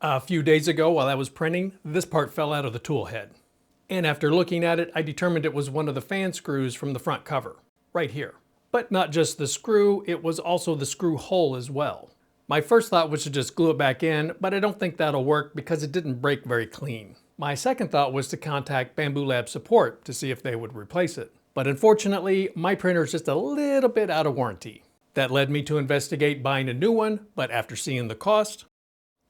A few days ago while I was printing, this part fell out of the tool head. And after looking at it, I determined it was one of the fan screws from the front cover, right here. But not just the screw, it was also the screw hole as well. My first thought was to just glue it back in, but I don't think that'll work because it didn't break very clean. My second thought was to contact Bamboo Lab support to see if they would replace it. But unfortunately, my printer is just a little bit out of warranty. That led me to investigate buying a new one, but after seeing the cost,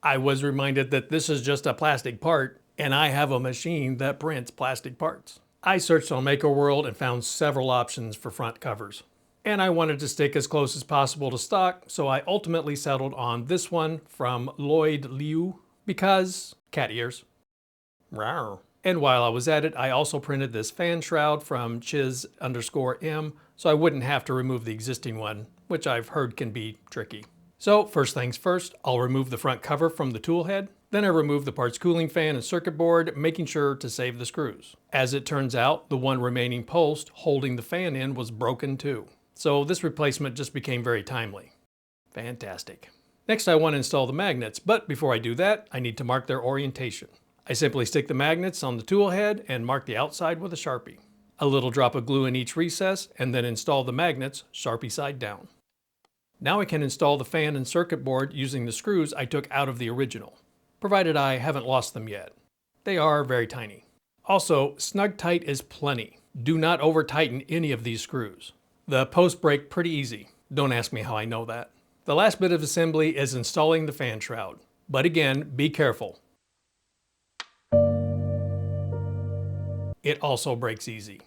I was reminded that this is just a plastic part, and I have a machine that prints plastic parts. I searched on Makerworld and found several options for front covers. And I wanted to stick as close as possible to stock, so I ultimately settled on this one from Lloyd Liu because cat ears. Rawr. And while I was at it, I also printed this fan shroud from Chiz_M, so I wouldn't have to remove the existing one, which I've heard can be tricky. So first things first, I'll remove the front cover from the tool head. Then I remove the part's cooling fan and circuit board, making sure to save the screws. As it turns out, the one remaining post holding the fan in was broken too. So this replacement just became very timely. Fantastic. Next I want to install the magnets, but before I do that, I need to mark their orientation. I simply stick the magnets on the tool head and mark the outside with a Sharpie. A little drop of glue in each recess, and then install the magnets Sharpie side down. Now I can install the fan and circuit board using the screws I took out of the original, provided I haven't lost them yet. They are very tiny. Also, snug tight is plenty. Do not over tighten any of these screws. The posts break pretty easy. Don't ask me how I know that. The last bit of assembly is installing the fan shroud. But again, be careful. It also breaks easy.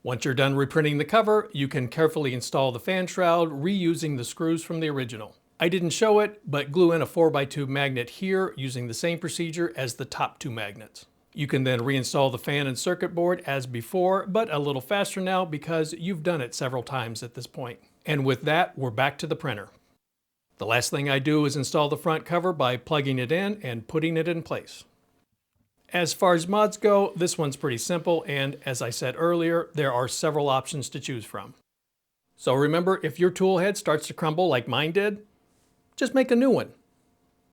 Once you're done reprinting the cover, you can carefully install the fan shroud reusing the screws from the original. I didn't show it, but glue in a 4x2 magnet here using the same procedure as the top two magnets. You can then reinstall the fan and circuit board as before, but a little faster now because you've done it several times at this point. And with that, we're back to the printer. The last thing I do is install the front cover by plugging it in and putting it in place. As far as mods go, this one's pretty simple, and as I said earlier, there are several options to choose from. So remember, if your tool head starts to crumble like mine did, just make a new one.